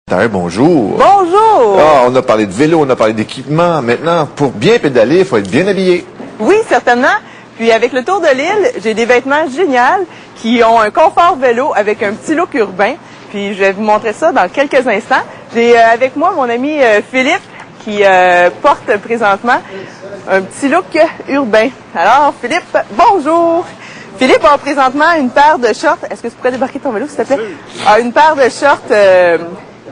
Bonjour. Bonjour. Ah, on a parlé de vélo, on a parlé d'équipement. Maintenant, pour bien pédaler, il faut être bien habillé. Oui, certainement. Puis avec le Tour de l'île, j'ai des vêtements géniaux qui ont un confort vélo avec un petit look urbain. Puis je vais vous montrer ça dans quelques instants. J'ai avec moi mon ami Philippe qui porte présentement un petit look urbain. Alors Philippe, bonjour. Philippe a présentement une paire de shorts. Est-ce que tu pourrais débarquer ton vélo, s'il te plaît? Une paire de shorts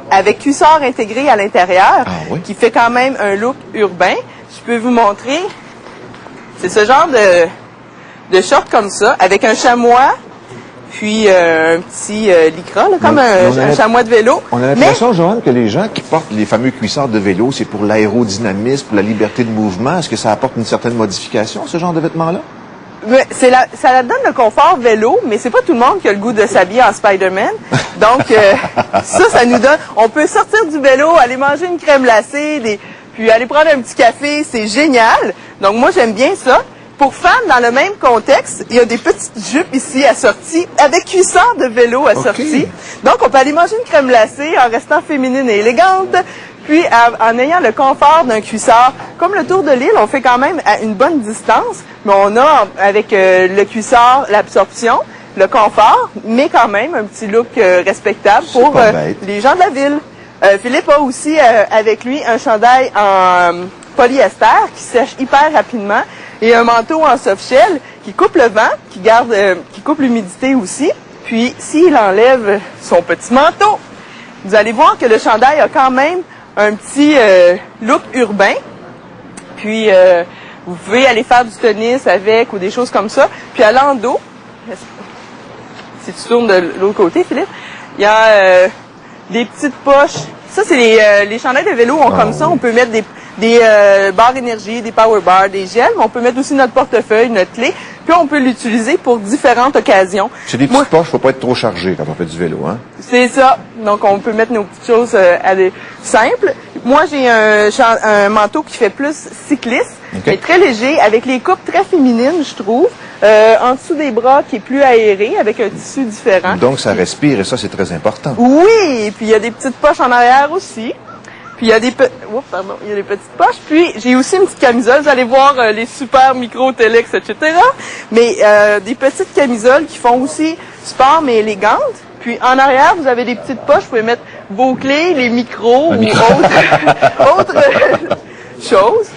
avec cuissard intégré à l'intérieur, qui fait quand même un look urbain. Je peux vous montrer. C'est ce genre de short comme ça, avec un chamois, puis un petit lycra, là, comme un chamois de vélo. On a l'impression, Joanne, que les gens qui portent les fameux cuissards de vélo, c'est pour l'aérodynamisme, pour la liberté de mouvement. Est-ce que ça apporte une certaine modification, ce genre de vêtements-là? Ça donne le confort vélo, mais c'est pas tout le monde qui a le goût de s'habiller en Spider-Man. Donc, ça nous donne... On peut sortir du vélo, aller manger une crème glacée, puis aller prendre un petit café, c'est génial. Donc, moi, j'aime bien ça. Pour femmes, dans le même contexte, il y a des petites jupes ici assorties, avec cuissard de vélo assorti. Donc, on peut aller manger une crème glacée en restant féminine et élégante, puis en ayant le confort d'un cuissard. Comme le Tour de l'île, on fait quand même à une bonne distance, mais on a, avec le cuissard, l'absorption, le confort, mais quand même un petit look respectable pour les gens de la ville. Philippe a aussi avec lui un chandail en polyester qui sèche hyper rapidement et un manteau en softshell qui coupe le vent, qui coupe l'humidité aussi. Puis, s'il enlève son petit manteau, vous allez voir que le chandail a quand même un petit look urbain. Puis, vous pouvez aller faire du tennis avec ou des choses comme ça. Puis, à l'endos, si tu tournes de l'autre côté, Philippe, il y a des petites poches. Ça, c'est les chandails de vélo ont comme ça. On peut mettre des barres énergie, des power bars, des gels, mais on peut mettre aussi notre portefeuille, notre clé, puis on peut l'utiliser pour différentes occasions. C'est des petites poches, faut pas être trop chargé quand on fait du vélo, hein? C'est ça. Donc, on peut mettre nos petites choses simples. Moi, j'ai un manteau qui fait plus cycliste, mais très léger, avec les coupes très féminines, je trouve. En dessous des bras, qui est plus aéré, avec un tissu différent. Donc, ça respire, et ça, c'est très important. Oui! Et puis, il y a des petites poches en arrière aussi. Puis il y a des petites poches. Puis j'ai aussi une petite camisole. Vous allez voir les super micro, Telex, etc. Mais des petites camisoles qui font aussi sport mais élégantes. Puis en arrière, vous avez des petites poches. Vous pouvez mettre vos clés, les micros ou autres choses.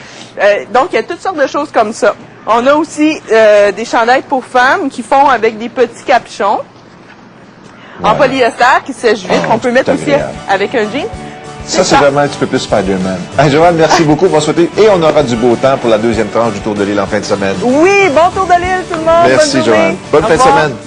Donc il y a toutes sortes de choses comme ça. On a aussi des chandails pour femmes qui font avec des petits capuchons en polyester qui sèchent vite. On peut mettre aussi avec un jean. Ça, c'est vraiment un petit peu plus Spider-Man. Joanne, merci beaucoup. On va souhaiter. Et on aura du beau temps pour la deuxième tranche du Tour de l'île en fin de semaine. Oui, bon Tour de l'île tout le monde. Merci, Joanne. Bonne fin de semaine.